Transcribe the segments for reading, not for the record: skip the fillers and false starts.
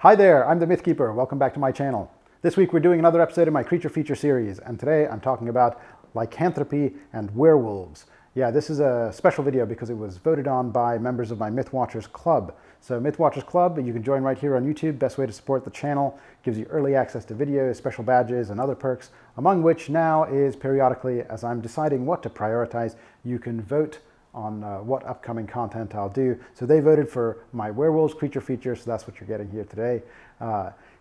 Hi there, I'm the Mythkeeper. Welcome back to my channel. This week we're doing another episode of my Creature Feature series, and today I'm talking about Lycanthropy and Werewolves. Yeah, this is a special video because it was voted on by members of my Mythwatchers Club. So Mythwatchers Club, you can join right here on YouTube. Best way to support the channel. Gives you early access to videos, special badges, and other perks, among which now is periodically, as I'm deciding what to prioritize, you can vote on what upcoming content I'll do. So they voted for my Werewolves Creature Feature, so that's what you're getting here today.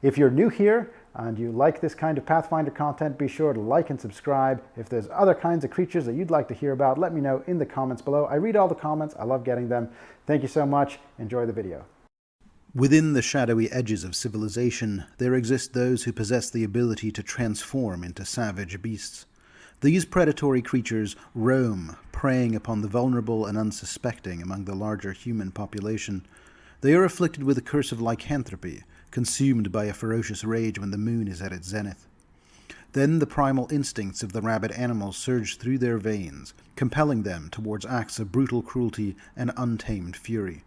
If you're new here and you like this kind of Pathfinder content, be sure to like and subscribe. If there's other kinds of creatures that you'd like to hear about, let me know in the comments below. I read all the comments. I love getting them. Thank you so much. Enjoy the video. Within the shadowy edges of civilization, there exist those who possess the ability to transform into savage beasts. These predatory creatures roam, preying upon the vulnerable and unsuspecting among the larger human population. They are afflicted with the curse of lycanthropy, consumed by a ferocious rage when the moon is at its zenith. Then the primal instincts of the rabid animals surge through their veins, compelling them towards acts of brutal cruelty and untamed fury.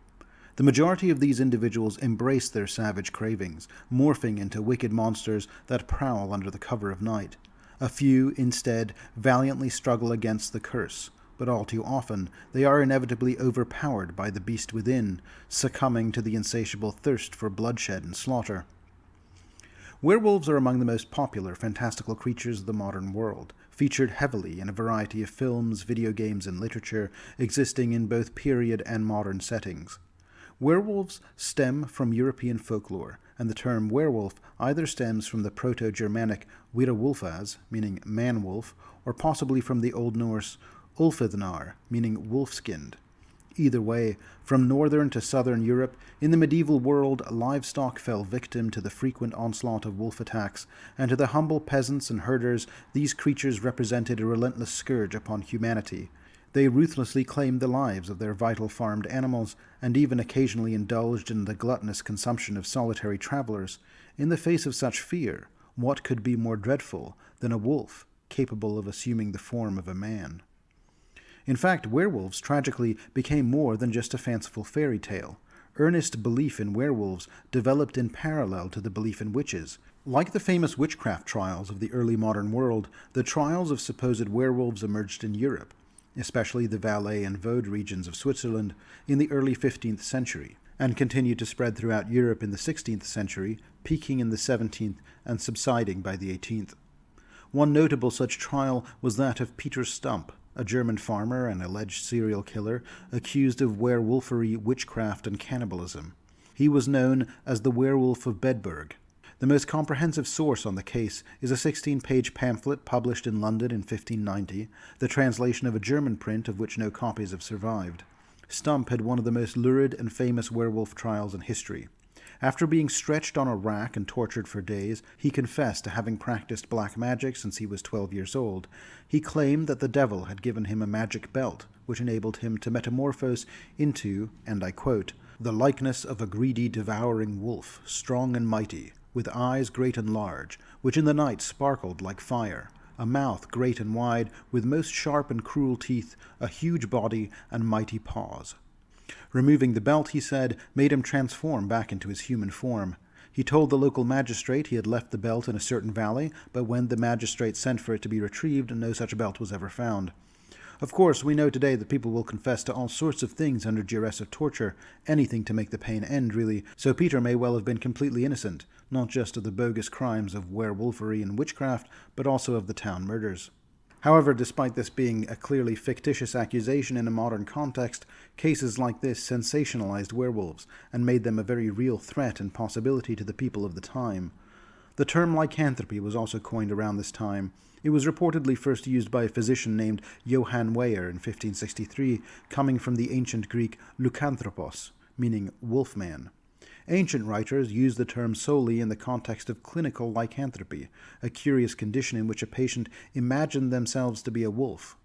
The majority of these individuals embrace their savage cravings, morphing into wicked monsters that prowl under the cover of night. A few, instead, valiantly struggle against the curse, but all too often they are inevitably overpowered by the beast within, succumbing to the insatiable thirst for bloodshed and slaughter. Werewolves are among the most popular fantastical creatures of the modern world, featured heavily in a variety of films, video games, and literature, existing in both period and modern settings. Werewolves stem from European folklore, and the term werewolf either stems from the Proto-Germanic Werewolfas, meaning man-wolf, or possibly from the Old Norse Ulfithnar, meaning wolf-skinned. Either way, from northern to southern Europe, in the medieval world, livestock fell victim to the frequent onslaught of wolf attacks, and to the humble peasants and herders, these creatures represented a relentless scourge upon humanity. They ruthlessly claimed the lives of their vital farmed animals, and even occasionally indulged in the gluttonous consumption of solitary travelers. In the face of such fear, what could be more dreadful than a wolf capable of assuming the form of a man? In fact, werewolves tragically became more than just a fanciful fairy tale. Earnest belief in werewolves developed in parallel to the belief in witches. Like the famous witchcraft trials of the early modern world, the trials of supposed werewolves emerged in Europe, especially the Valais and Vaud regions of Switzerland, in the early 15th century, and continued to spread throughout Europe in the 16th century, peaking in the 17th and subsiding by the 18th. One notable such trial was that of Peter Stump, a German farmer and alleged serial killer accused of werewolfery, witchcraft, and cannibalism. He was known as the Werewolf of Bedburg. The most comprehensive source on the case is a 16-page pamphlet published in London in 1590, the translation of a German print of which no copies have survived. Stump had one of the most lurid and famous werewolf trials in history. After being stretched on a rack and tortured for days, he confessed to having practiced black magic since he was 12 years old. He claimed that the devil had given him a magic belt, which enabled him to metamorphose into, and I quote, "the likeness of a greedy devouring wolf, strong and mighty, with eyes great and large, which in the night sparkled like fire, a mouth great and wide, with most sharp and cruel teeth, a huge body, and mighty paws." Removing the belt, he said, made him transform back into his human form. He told the local magistrate he had left the belt in a certain valley, but when the magistrate sent for it to be retrieved, no such belt was ever found. Of course, we know today that people will confess to all sorts of things under duress of torture, anything to make the pain end, really, so Peter may well have been completely innocent, not just of the bogus crimes of werewolfery and witchcraft, but also of the town murders. However, despite this being a clearly fictitious accusation in a modern context, cases like this sensationalized werewolves and made them a very real threat and possibility to the people of the time. The term lycanthropy was also coined around this time. It was reportedly first used by a physician named Johann Weyer in 1563, coming from the ancient Greek Lycanthropos, meaning wolfman. Ancient writers used the term solely in the context of clinical lycanthropy, a curious condition in which a patient imagined themselves to be a wolf.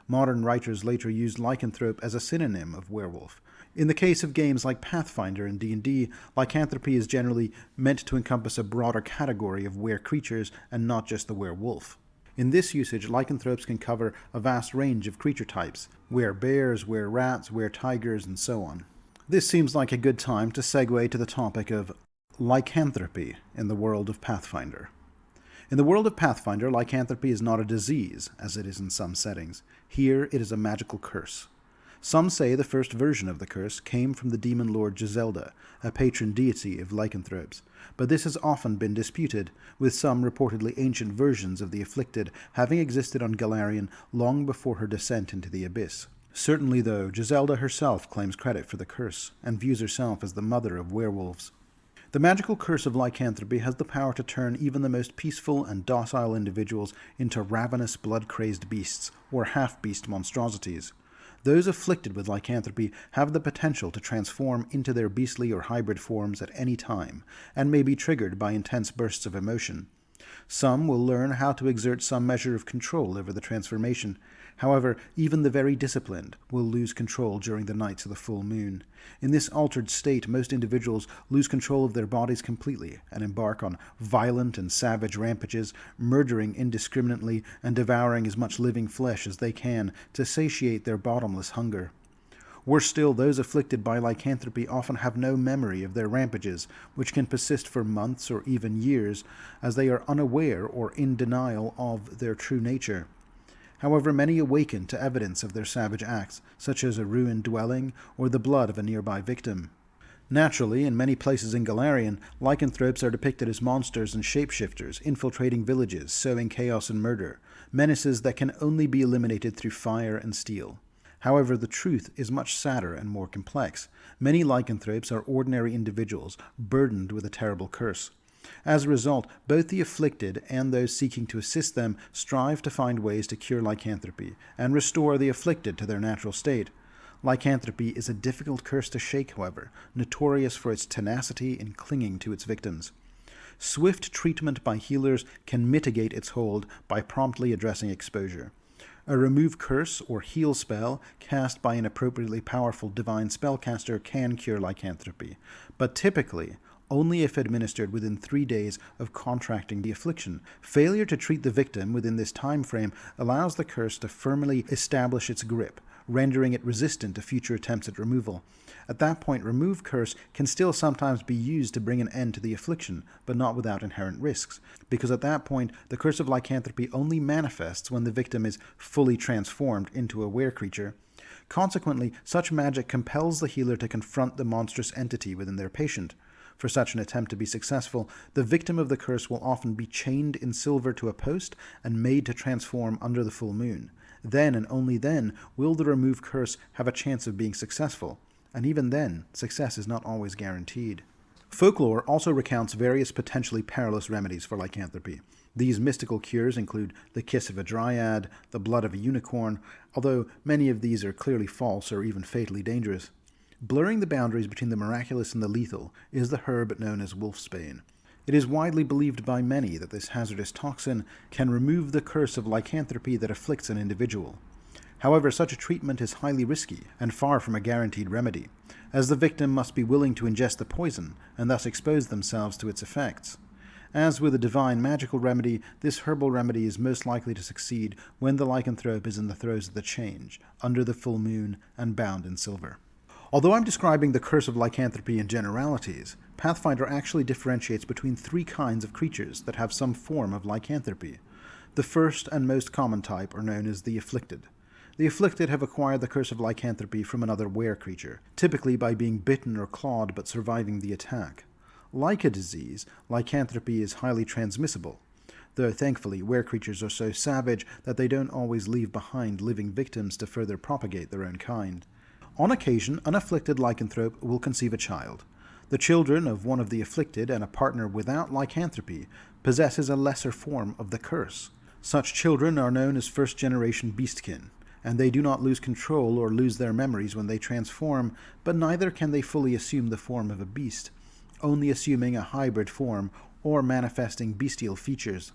Modern writers later used lycanthrope as a synonym of werewolf. In the case of games like Pathfinder and D&D, lycanthropy is generally meant to encompass a broader category of were-creatures and not just the werewolf. In this usage, lycanthropes can cover a vast range of creature types: werebears, wererats, weretigers, and so on. This seems like a good time to segue to the topic of Lycanthropy in the world of Pathfinder. In the world of Pathfinder, lycanthropy is not a disease, as it is in some settings. Here it is a magical curse. Some say the first version of the curse came from the demon lord Giselda, a patron deity of lycanthropes, but this has often been disputed, with some reportedly ancient versions of the afflicted having existed on Golarion long before her descent into the abyss. Certainly, though, Giselda herself claims credit for the curse, and views herself as the mother of werewolves. The magical curse of lycanthropy has the power to turn even the most peaceful and docile individuals into ravenous, blood-crazed beasts, or half-beast monstrosities. Those afflicted with lycanthropy have the potential to transform into their beastly or hybrid forms at any time, and may be triggered by intense bursts of emotion. Some will learn how to exert some measure of control over the transformation. However, even the very disciplined will lose control during the nights of the full moon. In this altered state, most individuals lose control of their bodies completely and embark on violent and savage rampages, murdering indiscriminately and devouring as much living flesh as they can to satiate their bottomless hunger. Worse still, those afflicted by lycanthropy often have no memory of their rampages, which can persist for months or even years, as they are unaware or in denial of their true nature. However, many awaken to evidence of their savage acts, such as a ruined dwelling or the blood of a nearby victim. Naturally, in many places in Golarion, lycanthropes are depicted as monsters and shapeshifters, infiltrating villages, sowing chaos and murder, menaces that can only be eliminated through fire and steel. However, the truth is much sadder and more complex. Many lycanthropes are ordinary individuals, burdened with a terrible curse. As a result, both the afflicted and those seeking to assist them strive to find ways to cure lycanthropy and restore the afflicted to their natural state. Lycanthropy is a difficult curse to shake, however, notorious for its tenacity in clinging to its victims. Swift treatment by healers can mitigate its hold by promptly addressing exposure. A remove curse or heal spell cast by an appropriately powerful divine spellcaster can cure lycanthropy, but typically only if administered within 3 days of contracting the affliction. Failure to treat the victim within this time frame allows the curse to firmly establish its grip, rendering it resistant to future attempts at removal. At that point, remove curse can still sometimes be used to bring an end to the affliction, but not without inherent risks, because at that point, the curse of lycanthropy only manifests when the victim is fully transformed into a were-creature. Consequently, such magic compels the healer to confront the monstrous entity within their patient. For such an attempt to be successful, the victim of the curse will often be chained in silver to a post and made to transform under the full moon. Then, and only then, will the remove curse have a chance of being successful, and even then, success is not always guaranteed. Folklore also recounts various potentially perilous remedies for lycanthropy. These mystical cures include the kiss of a dryad, the blood of a unicorn, although many of these are clearly false or even fatally dangerous. Blurring the boundaries between the miraculous and the lethal is the herb known as wolfsbane. It is widely believed by many that this hazardous toxin can remove the curse of lycanthropy that afflicts an individual. However, such a treatment is highly risky and far from a guaranteed remedy, as the victim must be willing to ingest the poison and thus expose themselves to its effects. As with a divine magical remedy, this herbal remedy is most likely to succeed when the lycanthrope is in the throes of the change, under the full moon, and bound in silver. Although I'm describing the curse of lycanthropy in generalities, Pathfinder actually differentiates between 3 kinds of creatures that have some form of lycanthropy. The first and most common type are known as the afflicted. The afflicted have acquired the curse of lycanthropy from another were-creature, typically by being bitten or clawed but surviving the attack. Like a disease, lycanthropy is highly transmissible, though thankfully were-creatures are so savage that they don't always leave behind living victims to further propagate their own kind. On occasion, an afflicted lycanthrope will conceive a child. The children of one of the afflicted and a partner without lycanthropy possesses a lesser form of the curse. Such children are known as first-generation beastkin, and they do not lose control or lose their memories when they transform, but neither can they fully assume the form of a beast, only assuming a hybrid form or manifesting bestial features.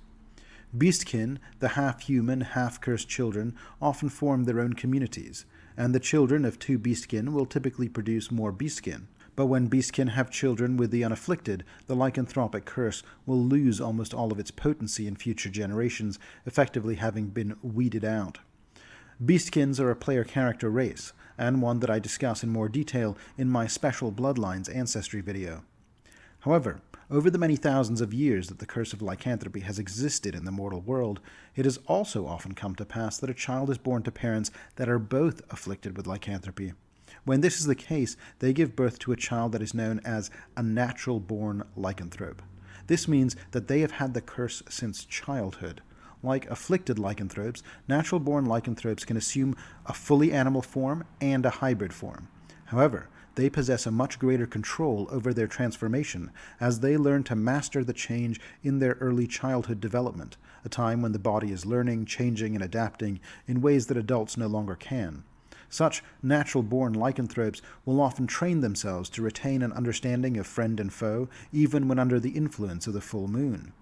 Beastkin, the half-human, half-cursed children, often form their own communities, and the children of 2 beastkin will typically produce more beastkin. But when beastkin have children with the unafflicted, the lycanthropic curse will lose almost all of its potency in future generations, effectively having been weeded out. Beastkins are a player character race, and one that I discuss in more detail in my special Bloodlines Ancestry video. However, Over the many thousands of years that the curse of lycanthropy has existed in the mortal world, it has also often come to pass that a child is born to parents that are both afflicted with lycanthropy. When this is the case, they give birth to a child that is known as a natural-born lycanthrope. This means that they have had the curse since childhood. Like afflicted lycanthropes, natural-born lycanthropes can assume a fully animal form and a hybrid form. However, they possess a much greater control over their transformation as they learn to master the change in their early childhood development, a time when the body is learning, changing, and adapting in ways that adults no longer can. Such natural-born lycanthropes will often train themselves to retain an understanding of friend and foe, even when under the influence of the full moon.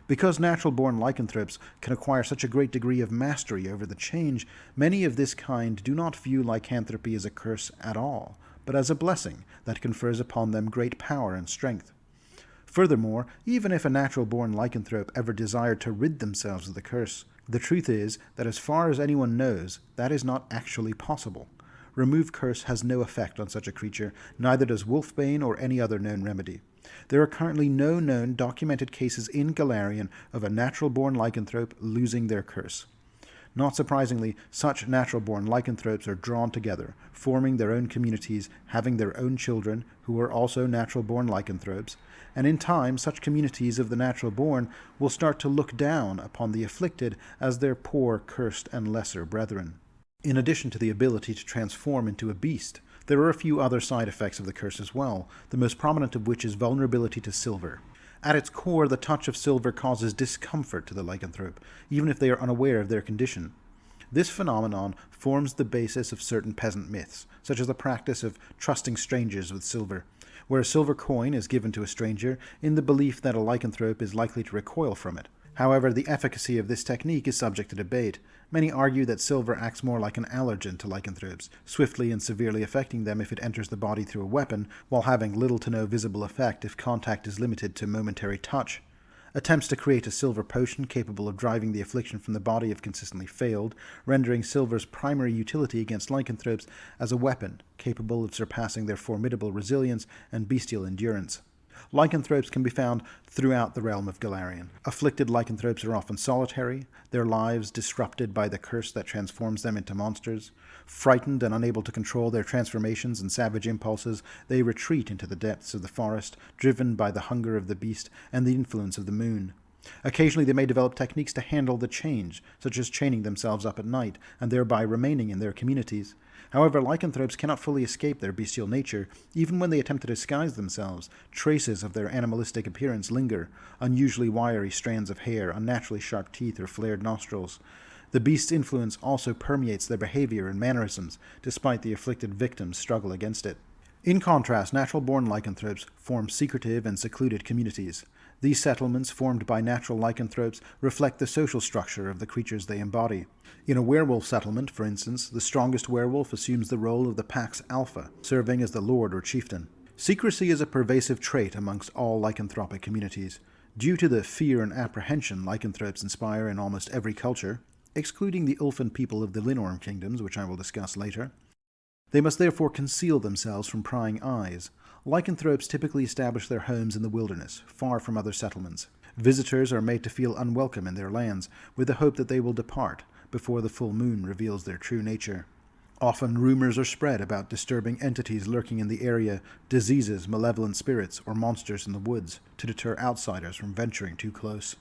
Because natural-born lycanthropes can acquire such a great degree of mastery over the change, many of this kind do not view lycanthropy as a curse at all, but as a blessing that confers upon them great power and strength. Furthermore, even if a natural-born lycanthrope ever desired to rid themselves of the curse, the truth is that as far as anyone knows, that is not actually possible. Remove curse has no effect on such a creature, neither does wolfbane or any other known remedy. There are currently no known documented cases in Golarion of a natural-born lycanthrope losing their curse. Not surprisingly, such natural-born lycanthropes are drawn together, forming their own communities, having their own children, who are also natural-born lycanthropes, and in time such communities of the natural-born will start to look down upon the afflicted as their poor, cursed, and lesser brethren. In addition to the ability to transform into a beast, there are a few other side effects of the curse as well, the most prominent of which is vulnerability to silver. At its core, the touch of silver causes discomfort to the lycanthrope, even if they are unaware of their condition. This phenomenon forms the basis of certain peasant myths, such as the practice of trusting strangers with silver, where a silver coin is given to a stranger in the belief that a lycanthrope is likely to recoil from it. However, the efficacy of this technique is subject to debate. Many argue that silver acts more like an allergen to lycanthropes, swiftly and severely affecting them if it enters the body through a weapon, while having little to no visible effect if contact is limited to momentary touch. Attempts to create a silver potion capable of driving the affliction from the body have consistently failed, rendering silver's primary utility against lycanthropes as a weapon capable of surpassing their formidable resilience and bestial endurance. Lycanthropes can be found throughout the realm of Golarion. Afflicted lycanthropes are often solitary, their lives disrupted by the curse that transforms them into monsters. Frightened and unable to control their transformations and savage impulses, they retreat into the depths of the forest, driven by the hunger of the beast and the influence of the moon. Occasionally they may develop techniques to handle the change, such as chaining themselves up at night, and thereby remaining in their communities. However, lycanthropes cannot fully escape their bestial nature. Even when they attempt to disguise themselves, traces of their animalistic appearance linger, unusually wiry strands of hair, unnaturally sharp teeth, or flared nostrils. The beast's influence also permeates their behavior and mannerisms, despite the afflicted victim's struggle against it. In contrast, natural-born lycanthropes form secretive and secluded communities. These settlements, formed by natural lycanthropes, reflect the social structure of the creatures they embody. In a werewolf settlement, for instance, the strongest werewolf assumes the role of the pack's alpha, serving as the lord or chieftain. Secrecy is a pervasive trait amongst all lycanthropic communities. Due to the fear and apprehension lycanthropes inspire in almost every culture, excluding the Ulfin people of the Linorm kingdoms, which I will discuss later, they must therefore conceal themselves from prying eyes. Lycanthropes typically establish their homes in the wilderness, far from other settlements. Visitors are made to feel unwelcome in their lands, with the hope that they will depart before the full moon reveals their true nature. Often rumors are spread about disturbing entities lurking in the area, diseases, malevolent spirits, or monsters in the woods, to deter outsiders from venturing too close.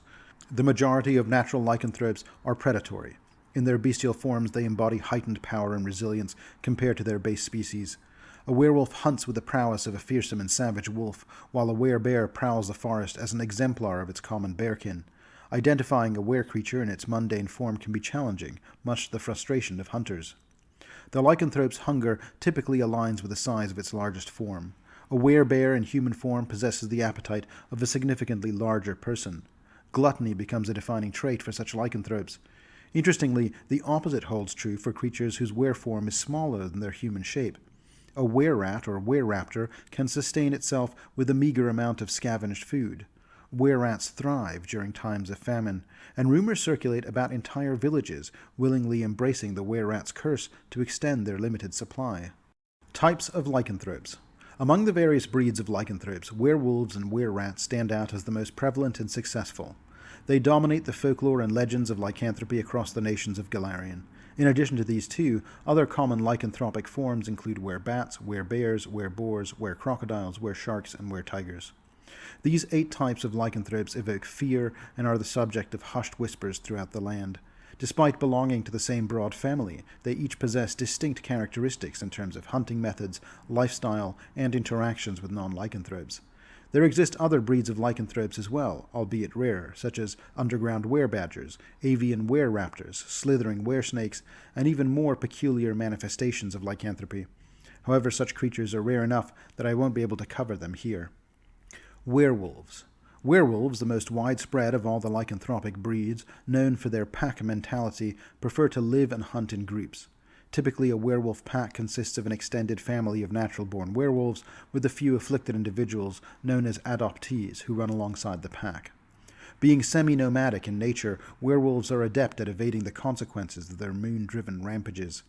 The majority of natural lycanthropes are predatory. In their bestial forms, they embody heightened power and resilience compared to their base species. A werewolf hunts with the prowess of a fearsome and savage wolf, while a werebear prowls the forest as an exemplar of its common bearkin. Identifying a were-creature in its mundane form can be challenging, much to the frustration of hunters. The lycanthrope's hunger typically aligns with the size of its largest form. A werebear in human form possesses the appetite of a significantly larger person. Gluttony becomes a defining trait for such lycanthropes. Interestingly, the opposite holds true for creatures whose were form is smaller than their human shape. A wererat or wereraptor can sustain itself with a meager amount of scavenged food. Wererats thrive during times of famine, and rumors circulate about entire villages willingly embracing the wererat's curse to extend their limited supply. Types of lycanthropes. Among the various breeds of lycanthropes, werewolves and wererats stand out as the most prevalent and successful. They dominate the folklore and legends of lycanthropy across the nations of Golarion. In addition to these two, other common lycanthropic forms include werebats, werebears, wereboars, werecrocodiles, weresharks, and weretigers. These 8 types of lycanthropes evoke fear and are the subject of hushed whispers throughout the land. Despite belonging to the same broad family, they each possess distinct characteristics in terms of hunting methods, lifestyle, and interactions with non-lycanthropes. There exist other breeds of lycanthropes as well, albeit rare, such as underground werebadgers, avian wereraptors, slithering weresnakes, and even more peculiar manifestations of lycanthropy. However, such creatures are rare enough that I won't be able to cover them here. Werewolves. Werewolves, the most widespread of all the lycanthropic breeds, known for their pack mentality, prefer to live and hunt in groups. Typically, a werewolf pack consists of an extended family of natural-born werewolves, with a few afflicted individuals known as adoptees who run alongside the pack. Being semi-nomadic in nature, werewolves are adept at evading the consequences of their moon-driven rampages.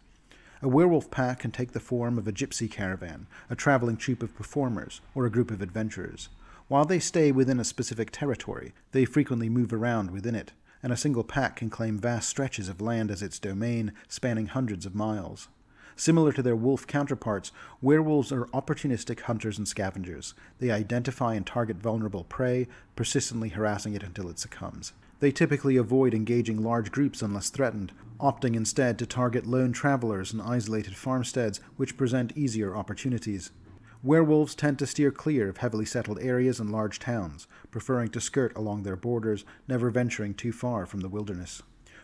A werewolf pack can take the form of a gypsy caravan, a traveling troupe of performers, or a group of adventurers. While they stay within a specific territory, they frequently move around within it, and a single pack can claim vast stretches of land as its domain, spanning hundreds of miles. Similar to their wolf counterparts, werewolves are opportunistic hunters and scavengers. They identify and target vulnerable prey, persistently harassing it until it succumbs. They typically avoid engaging large groups unless threatened, opting instead to target lone travelers and isolated farmsteads, which present easier opportunities. Werewolves tend to steer clear of heavily settled areas and large towns, preferring to skirt along their borders, never venturing too far from the wilderness.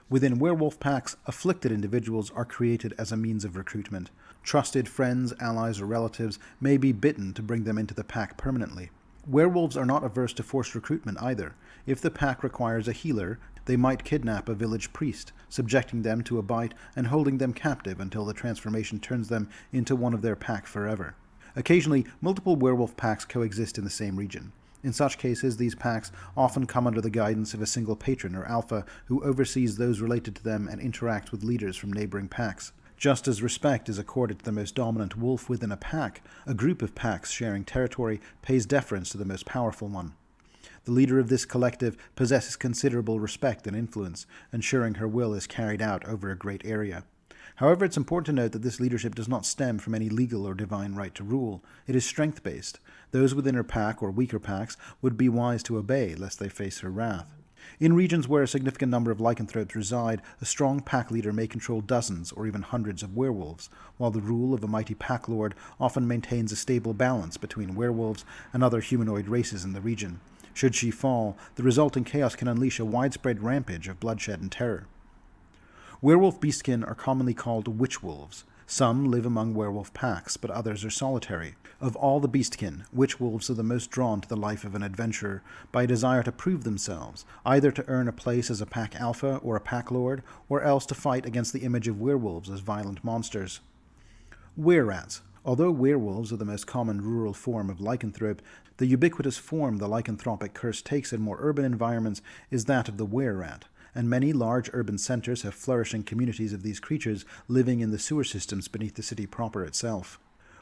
Within werewolf packs, afflicted individuals are created as a means of recruitment. Trusted friends, allies, or relatives may be bitten to bring them into the pack permanently. Werewolves are not averse to forced recruitment either. If the pack requires a healer, they might kidnap a village priest, subjecting them to a bite and holding them captive until the transformation turns them into one of their pack forever. Occasionally, multiple werewolf packs coexist in the same region. In such cases, these packs often come under the guidance of a single patron or alpha who oversees those related to them and interacts with leaders from neighboring packs. Just as respect is accorded to the most dominant wolf within a pack, a group of packs sharing territory pays deference to the most powerful one. The leader of this collective possesses considerable respect and influence, ensuring her will is carried out over a great area. However, it's important to note that this leadership does not stem from any legal or divine right to rule. It is strength-based. Those within her pack or weaker packs would be wise to obey, lest they face her wrath. In regions where a significant number of lycanthropes reside, a strong pack leader may control dozens or even hundreds of werewolves, while the rule of a mighty pack lord often maintains a stable balance between werewolves and other humanoid races in the region. Should she fall, the resulting chaos can unleash a widespread rampage of bloodshed and terror. Werewolf beastkin are commonly called witch-wolves. Some live among werewolf packs, but others are solitary. Of all the beastkin, witch-wolves are the most drawn to the life of an adventurer by a desire to prove themselves, either to earn a place as a pack alpha or a pack lord, or else to fight against the image of werewolves as violent monsters. Wererats. Although werewolves are the most common rural form of lycanthrope, the ubiquitous form the lycanthropic curse takes in more urban environments is that of the wererat, and many large urban centers have flourishing communities of these creatures living in the sewer systems beneath the city proper itself.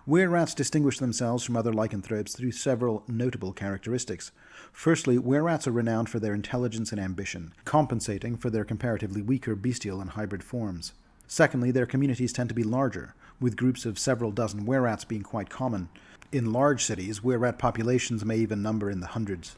Wererats distinguish themselves from other lycanthropes through several notable characteristics. Firstly, wererats are renowned for their intelligence and ambition, compensating for their comparatively weaker bestial and hybrid forms. Secondly, their communities tend to be larger, with groups of several dozen wererats being quite common. In large cities, wererat populations may even number in the hundreds.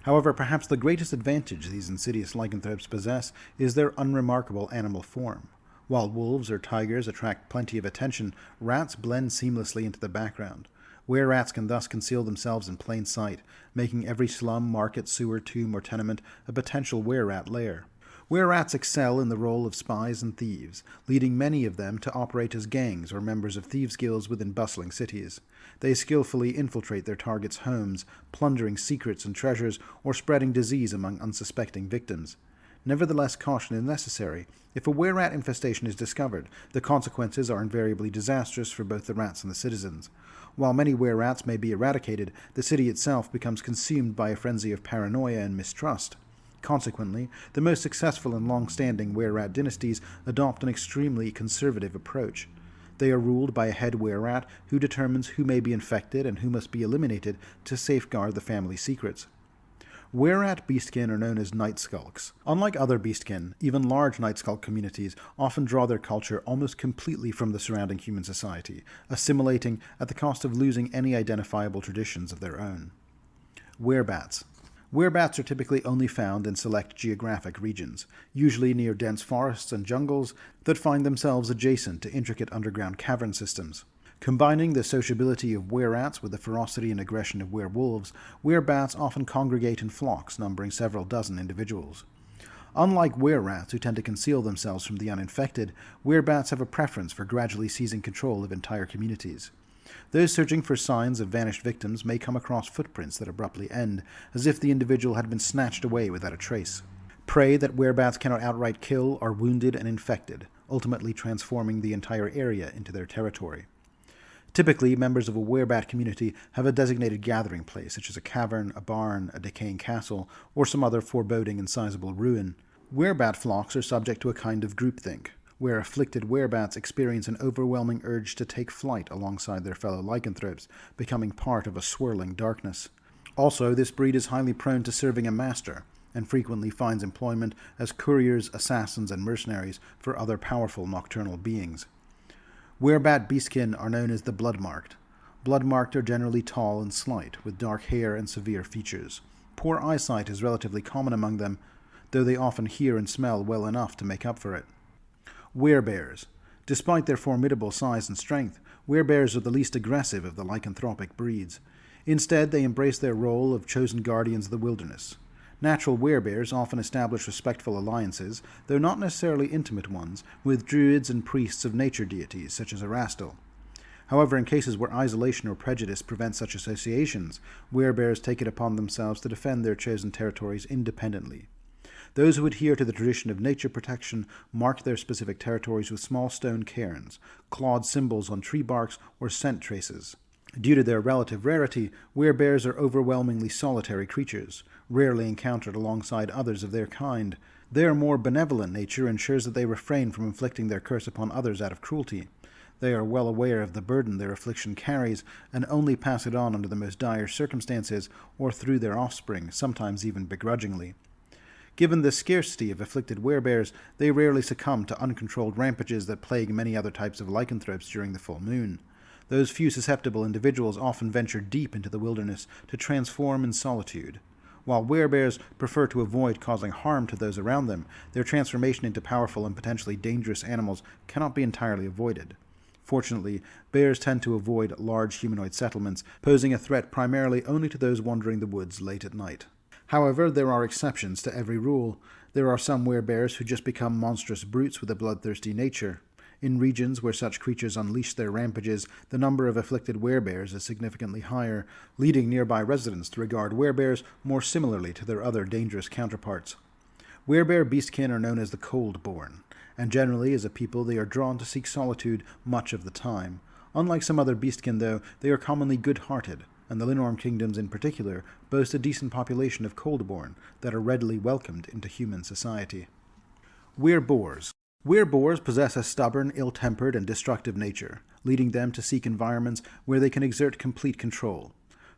However, perhaps the greatest advantage these insidious lycanthropes possess is their unremarkable animal form. While wolves or tigers attract plenty of attention, rats blend seamlessly into the background. Wererats can thus conceal themselves in plain sight, making every slum, market, sewer, tomb, or tenement a potential wererat lair. Wererats excel in the role of spies and thieves, leading many of them to operate as gangs or members of thieves' guilds within bustling cities. They skillfully infiltrate their targets' homes, plundering secrets and treasures or spreading disease among unsuspecting victims. Nevertheless, caution is necessary. If a wererat infestation is discovered, the consequences are invariably disastrous for both the rats and the citizens. While many wererats may be eradicated, the city itself becomes consumed by a frenzy of paranoia and mistrust. Consequently, the most successful and long-standing wererat dynasties adopt an extremely conservative approach. They are ruled by a head Wererat who determines who may be infected and who must be eliminated to safeguard the family secrets. Wererat beastkin are known as night skulks. Unlike other beastkin, even large night skulk communities often draw their culture almost completely from the surrounding human society, assimilating at the cost of losing any identifiable traditions of their own. Werebats. Werebats are typically only found in select geographic regions, usually near dense forests and jungles that find themselves adjacent to intricate underground cavern systems. Combining the sociability of wererats with the ferocity and aggression of werewolves, werebats often congregate in flocks numbering several dozen individuals. Unlike wererats, who tend to conceal themselves from the uninfected, werebats have a preference for gradually seizing control of entire communities. Those searching for signs of vanished victims may come across footprints that abruptly end, as if the individual had been snatched away without a trace. Prey that werebats cannot outright kill are wounded and infected, ultimately transforming the entire area into their territory. Typically, members of a werebat community have a designated gathering place, such as a cavern, a barn, a decaying castle, or some other foreboding and sizable ruin. Werebat flocks are subject to a kind of groupthink, where afflicted werebats experience an overwhelming urge to take flight alongside their fellow lycanthropes, becoming part of a swirling darkness. Also, this breed is highly prone to serving a master, and frequently finds employment as couriers, assassins, and mercenaries for other powerful nocturnal beings. Werebat beastkin are known as the bloodmarked. Bloodmarked are generally tall and slight, with dark hair and severe features. Poor eyesight is relatively common among them, though they often hear and smell well enough to make up for it. Werebears. Despite their formidable size and strength, werebears are the least aggressive of the lycanthropic breeds. Instead, they embrace their role of chosen guardians of the wilderness. Natural werebears often establish respectful alliances, though not necessarily intimate ones, with druids and priests of nature deities, such as Erastil. However, in cases where isolation or prejudice prevent such associations, werebears take it upon themselves to defend their chosen territories independently. Those who adhere to the tradition of nature protection mark their specific territories with small stone cairns, clawed symbols on tree barks, or scent traces. Due to their relative rarity, werebears are overwhelmingly solitary creatures, rarely encountered alongside others of their kind. Their more benevolent nature ensures that they refrain from inflicting their curse upon others out of cruelty. They are well aware of the burden their affliction carries, and only pass it on under the most dire circumstances or through their offspring, sometimes even begrudgingly. Given the scarcity of afflicted werebears, they rarely succumb to uncontrolled rampages that plague many other types of lycanthropes during the full moon. Those few susceptible individuals often venture deep into the wilderness to transform in solitude. While werebears prefer to avoid causing harm to those around them, their transformation into powerful and potentially dangerous animals cannot be entirely avoided. Fortunately, bears tend to avoid large humanoid settlements, posing a threat primarily only to those wandering the woods late at night. However, there are exceptions to every rule. There are some werebears who just become monstrous brutes with a bloodthirsty nature. In regions where such creatures unleash their rampages, the number of afflicted werebears is significantly higher, leading nearby residents to regard werebears more similarly to their other dangerous counterparts. Werebear beastkin are known as the cold-born, and generally as a people they are drawn to seek solitude much of the time. Unlike some other beastkin, though, they are commonly good-hearted, and the Linorm kingdoms in particular boast a decent population of cold-born that are readily welcomed into human society. Wereboars. Wereboars possess a stubborn, ill-tempered, and destructive nature, leading them to seek environments where they can exert complete control.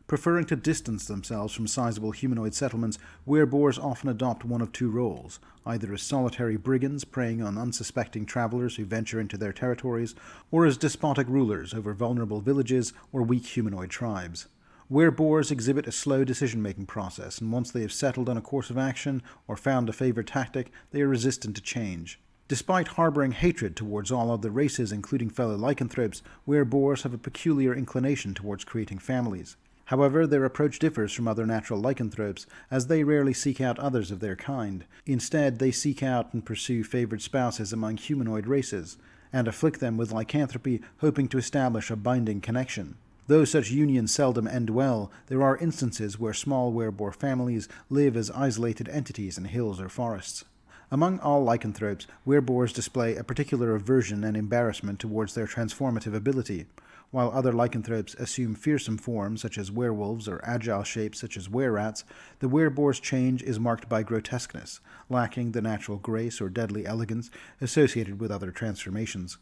Preferring to distance themselves from sizable humanoid settlements, Wereboars often adopt one of two roles, either as solitary brigands preying on unsuspecting travelers who venture into their territories, or as despotic rulers over vulnerable villages or weak humanoid tribes. Wereboars exhibit a slow decision-making process, and once they have settled on a course of action or found a favored tactic, they are resistant to change. Despite harboring hatred towards all other races, including fellow lycanthropes, Wereboars have a peculiar inclination towards creating families. However, their approach differs from other natural lycanthropes, as they rarely seek out others of their kind. Instead, they seek out and pursue favored spouses among humanoid races, and afflict them with lycanthropy, hoping to establish a binding connection. Though such unions seldom end well, there are instances where small Wereboar families live as isolated entities in hills or forests. Among all lycanthropes, Wereboars display a particular aversion and embarrassment towards their transformative ability. While other lycanthropes assume fearsome forms such as werewolves or agile shapes such as wererats, the Wereboar's change is marked by grotesqueness, lacking the natural grace or deadly elegance associated with other transformations.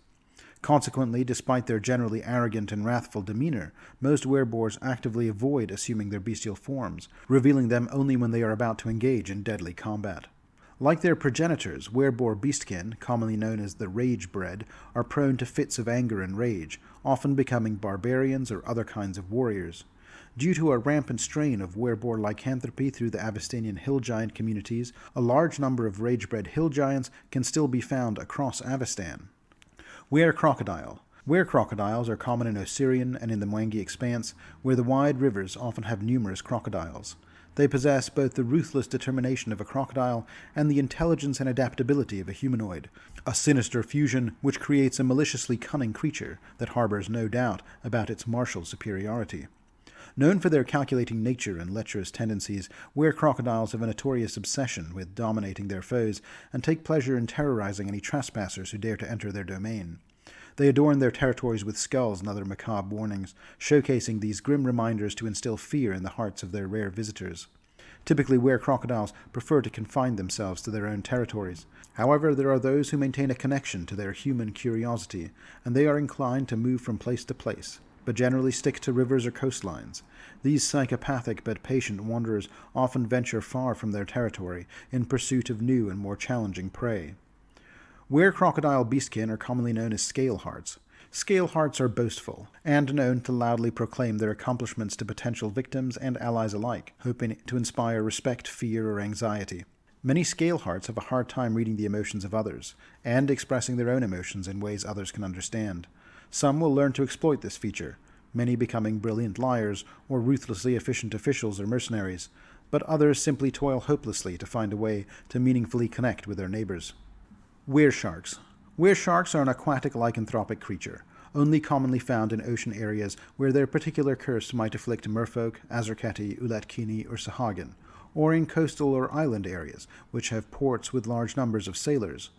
Consequently, despite their generally arrogant and wrathful demeanor, most Wereboars actively avoid assuming their bestial forms, revealing them only when they are about to engage in deadly combat. Like their progenitors, Wereboar beastkin, commonly known as the rage-bred, are prone to fits of anger and rage, often becoming barbarians or other kinds of warriors. Due to a rampant strain of Wereboar lycanthropy through the Avestinian hill giant communities, a large number of rage-bred hill giants can still be found across Avestan. Werecrocodile. Werecrocodiles are common in Osirian and in the Mwangi Expanse, where the wide rivers often have numerous crocodiles. They possess both the ruthless determination of a crocodile and the intelligence and adaptability of a humanoid, a sinister fusion which creates a maliciously cunning creature that harbors no doubt about its martial superiority. Known for their calculating nature and lecherous tendencies, werecrocodiles have a notorious obsession with dominating their foes and take pleasure in terrorizing any trespassers who dare to enter their domain. They adorn their territories with skulls and other macabre warnings, showcasing these grim reminders to instill fear in the hearts of their rare visitors. Typically, werecrocodiles prefer to confine themselves to their own territories. However, there are those who maintain a connection to their human curiosity, and they are inclined to move from place to place, but generally stick to rivers or coastlines. These psychopathic but patient wanderers often venture far from their territory in pursuit of new and more challenging prey. Werecrocodile beastkin are commonly known as scalehearts. Scalehearts are boastful, and known to loudly proclaim their accomplishments to potential victims and allies alike, hoping to inspire respect, fear, or anxiety. Many scalehearts have a hard time reading the emotions of others, and expressing their own emotions in ways others can understand. Some will learn to exploit this feature, many becoming brilliant liars or ruthlessly efficient officials or mercenaries, but others simply toil hopelessly to find a way to meaningfully connect with their neighbors. Weresharks. Weresharks are an aquatic lycanthropic creature, only commonly found in ocean areas where their particular curse might afflict merfolk, Azerketi, Ulatkini, or Sahagin, or in coastal or island areas, which have ports with large numbers of sailors.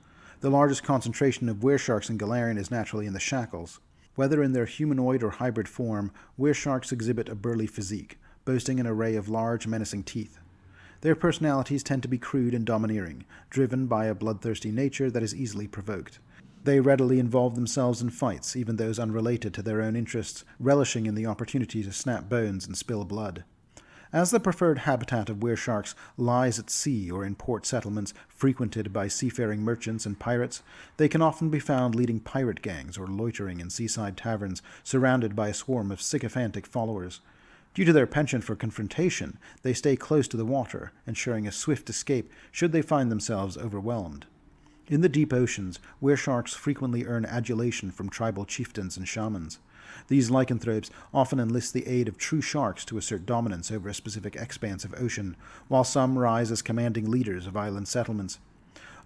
The largest concentration of weresharks in Golarion is naturally in the Shackles. Whether in their humanoid or hybrid form, weresharks exhibit a burly physique, boasting an array of large, menacing teeth. Their personalities tend to be crude and domineering, driven by a bloodthirsty nature that is easily provoked. They readily involve themselves in fights, even those unrelated to their own interests, relishing in the opportunity to snap bones and spill blood. As the preferred habitat of weresharks lies at sea or in port settlements frequented by seafaring merchants and pirates, they can often be found leading pirate gangs or loitering in seaside taverns surrounded by a swarm of sycophantic followers. Due to their penchant for confrontation, they stay close to the water, ensuring a swift escape should they find themselves overwhelmed. In the deep oceans, weresharks frequently earn adulation from tribal chieftains and shamans. These lycanthropes often enlist the aid of true sharks to assert dominance over a specific expanse of ocean, while some rise as commanding leaders of island settlements.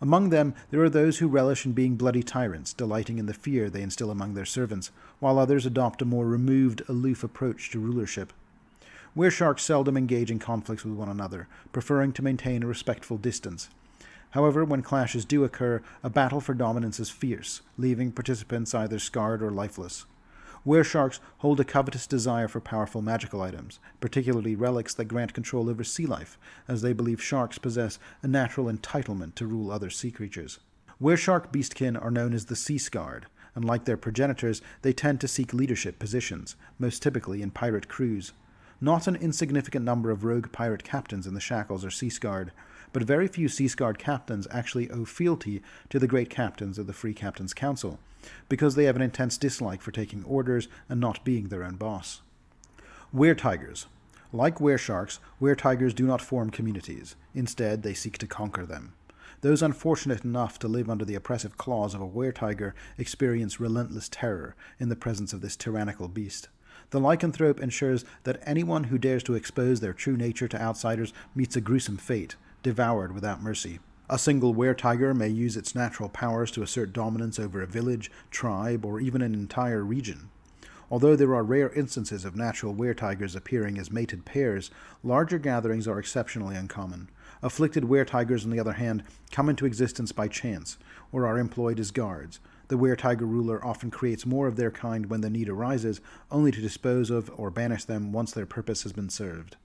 Among them, there are those who relish in being bloody tyrants, delighting in the fear they instill among their servants, while others adopt a more removed, aloof approach to rulership. Weresharks seldom engage in conflicts with one another, preferring to maintain a respectful distance. However, when clashes do occur, a battle for dominance is fierce, leaving participants either scarred or lifeless. Weresharks hold a covetous desire for powerful magical items, particularly relics that grant control over sea life, as they believe sharks possess a natural entitlement to rule other sea creatures. Wereshark beastkin are known as the Sea Scarred, and like their progenitors, they tend to seek leadership positions, most typically in pirate crews. Not an insignificant number of rogue pirate captains in the Shackles are sea-scarred, but very few sea-scarred captains actually owe fealty to the great captains of the Free Captains' Council, because they have an intense dislike for taking orders and not being their own boss. Weretigers. Like weresharks, weretigers do not form communities. Instead, they seek to conquer them. Those unfortunate enough to live under the oppressive claws of a weretiger experience relentless terror in the presence of this tyrannical beast. The lycanthrope ensures that anyone who dares to expose their true nature to outsiders meets a gruesome fate, devoured without mercy. A single weretiger may use its natural powers to assert dominance over a village, tribe, or even an entire region. Although there are rare instances of natural weretigers appearing as mated pairs, larger gatherings are exceptionally uncommon. Afflicted weretigers, on the other hand, come into existence by chance, or are employed as guards. The weretiger ruler often creates more of their kind when the need arises, only to dispose of or banish them once their purpose has been served.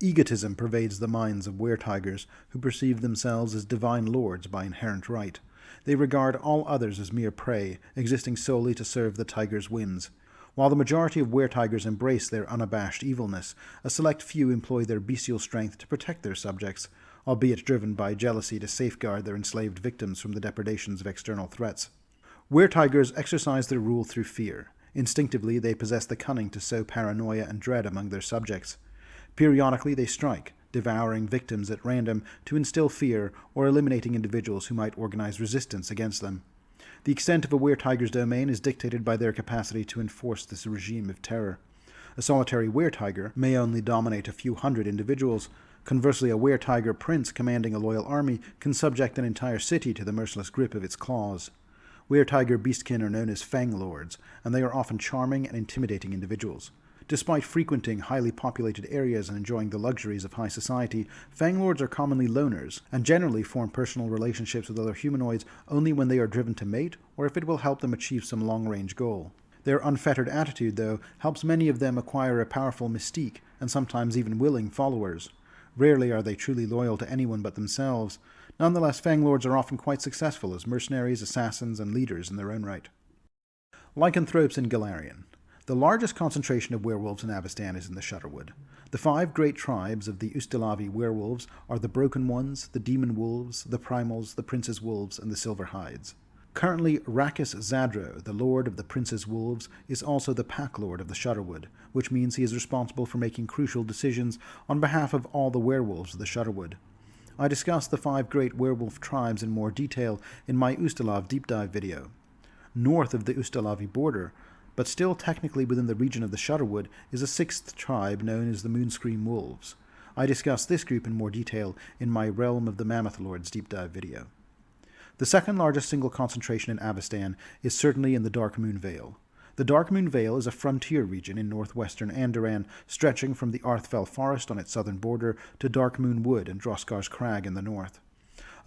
Egotism pervades the minds of weretigers, who perceive themselves as divine lords by inherent right. They regard all others as mere prey, existing solely to serve the tiger's whims. While the majority of Weretigers embrace their unabashed evilness, a select few employ their bestial strength to protect their subjects, albeit driven by jealousy to safeguard their enslaved victims from the depredations of external threats. Weretigers exercise their rule through fear. Instinctively, they possess the cunning to sow paranoia and dread among their subjects. Periodically, they strike, devouring victims at random to instill fear or eliminating individuals who might organize resistance against them. The extent of a Weretiger's domain is dictated by their capacity to enforce this regime of terror. A solitary Weretiger may only dominate a few hundred individuals. Conversely, a Weretiger prince commanding a loyal army can subject an entire city to the merciless grip of its claws. Weretiger beastkin are known as Fang Lords, and they are often charming and intimidating individuals. Despite frequenting highly populated areas and enjoying the luxuries of high society, Fang Lords are commonly loners, and generally form personal relationships with other humanoids only when they are driven to mate or if it will help them achieve some long-range goal. Their unfettered attitude, though, helps many of them acquire a powerful mystique, and sometimes even willing followers. Rarely are they truly loyal to anyone but themselves. Nonetheless, Fang Lords are often quite successful as mercenaries, assassins, and leaders in their own right. Lycanthropes in Golarion. The largest concentration of werewolves in Avestan is in the Shudderwood. The 5 great tribes of the Ustalavi werewolves are the Broken Ones, the Demon Wolves, the Primals, the Prince's Wolves, and the Silver Hides. Currently, Rakis Zadro, the Lord of the Prince's Wolves, is also the Pack Lord of the Shudderwood, which means he is responsible for making crucial decisions on behalf of all the werewolves of the Shudderwood. I discussed the 5 great werewolf tribes in more detail in my Ustalav deep dive video. North of the Ustalavi border, but still technically within the region of the Shudderwood, is a 6th tribe known as the Moonscream Wolves. I discussed this group in more detail in my Realm of the Mammoth Lords deep dive video. The second largest single concentration in Avestan is certainly in the Darkmoon Vale. The Darkmoon Vale is a frontier region in northwestern Andoran, stretching from the Arthfell Forest on its southern border to Darkmoon Wood and Droskar's Crag in the north.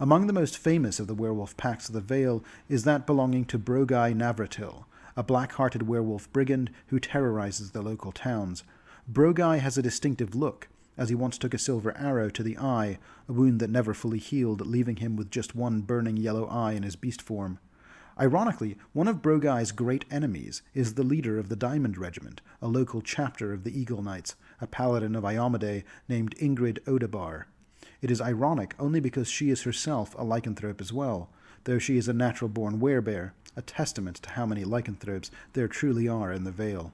Among the most famous of the werewolf packs of the Vale is that belonging to Brogai Navratil, a black-hearted werewolf brigand who terrorizes the local towns. Brogai has a distinctive look, as he once took a silver arrow to the eye, a wound that never fully healed, leaving him with just one burning yellow eye in his beast form. Ironically, one of Brogai's great enemies is the leader of the Diamond Regiment, a local chapter of the Eagle Knights, a paladin of Iomade named Ingrid Odebar. It is ironic only because she is herself a lycanthrope as well, though she is a natural-born werebear, a testament to how many lycanthropes there truly are in the Vale.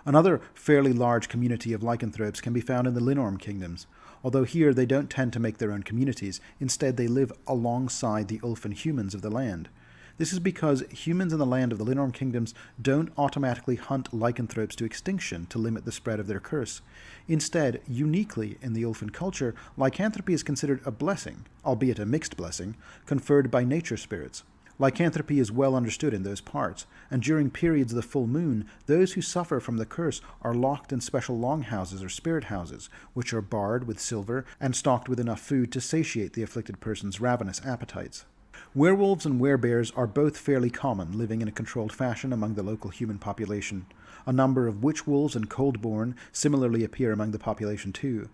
Another fairly large community of lycanthropes can be found in the Linorm kingdoms, although here they don't tend to make their own communities. Instead, they live alongside the Ulfin humans of the land. This is because humans in the land of the Linorm kingdoms don't automatically hunt lycanthropes to extinction to limit the spread of their curse. Instead, uniquely in the Ulfin culture, lycanthropy is considered a blessing, albeit a mixed blessing, conferred by nature spirits. Lycanthropy is well understood in those parts, and during periods of the full moon, those who suffer from the curse are locked in special longhouses or spirit houses, which are barred with silver and stocked with enough food to satiate the afflicted person's ravenous appetites. Werewolves and werebears are both fairly common, living in a controlled fashion among the local human population. A number of witch-wolves and coldborn similarly appear among the population too.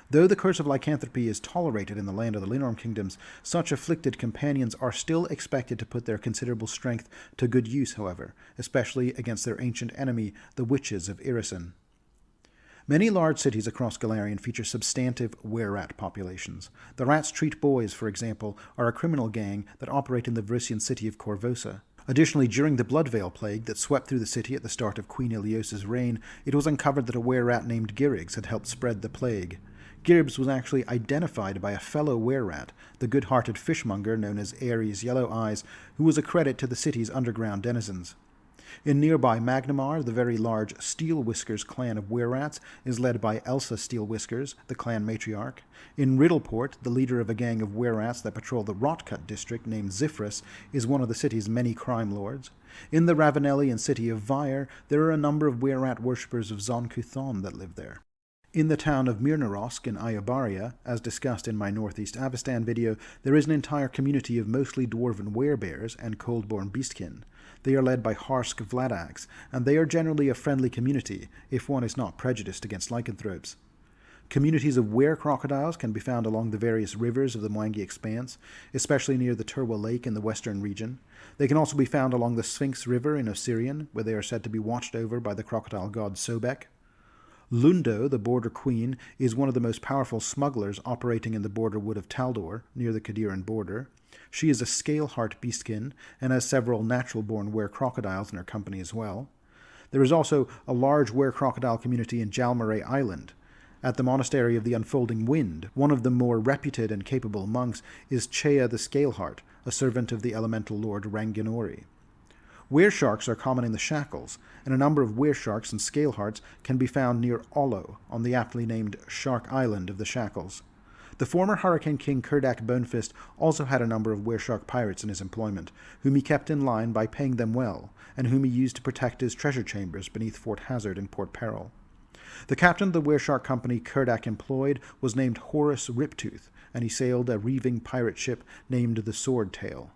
Though the curse of lycanthropy is tolerated in the land of the Linorm kingdoms, such afflicted companions are still expected to put their considerable strength to good use, however, especially against their ancient enemy, the witches of Irisin. Many large cities across Golarion feature substantive wererat populations. The Rats Treat Boys, for example, are a criminal gang that operate in the Vrisian city of Korvosa. Additionally, during the Bloodveil Plague that swept through the city at the start of Queen Ilios's reign, it was uncovered that a wererat named Girig's had helped spread the plague. Girbs was actually identified by a fellow wererat, the good-hearted fishmonger known as Ares Yellow Eyes, who was a credit to the city's underground denizens. In nearby Magnamar, the very large Steel Whiskers clan of Wererats is led by Elsa Steel Whiskers, the clan matriarch. In Riddleport, the leader of a gang of Wererats that patrol the Rotcut district named Zifrus is one of the city's many crime lords. In the Ravenellian city of Vyre, there are a number of Wererat worshippers of Zon-Kuthon that live there. In the town of Mirnarosk in Iobaria, as discussed in my Northeast Avestan video, there is an entire community of mostly dwarven werebears and coldborn beastkin. They are led by Harsk Vladax, and they are generally a friendly community, if one is not prejudiced against lycanthropes. Communities of Werecrocodiles can be found along the various rivers of the Mwangi Expanse, especially near the Turwa Lake in the western region. They can also be found along the Sphinx River in Osirian, where they are said to be watched over by the crocodile god Sobek. Lundo, the border queen, is one of the most powerful smugglers operating in the border wood of Taldor, near the Kadiran border. She is a scale-heart beastkin, and has several natural-born Werecrocodiles in her company as well. There is also a large Werecrocodile community in Jalmaray Island. At the Monastery of the Unfolding Wind, one of the more reputed and capable monks is Chea the Scaleheart, a servant of the elemental lord Ranginori. Weresharks are common in the Shackles, and a number of Weresharks and Scalehearts can be found near Ollo, on the aptly named Shark Island of the Shackles. The former Hurricane King Kurdak Bonefist also had a number of Wereshark pirates in his employment, whom he kept in line by paying them well, and whom he used to protect his treasure chambers beneath Fort Hazard and Port Peril. The captain of the Wereshark company Kurdak employed was named Horus Riptooth, and he sailed a reaving pirate ship named the Swordtail.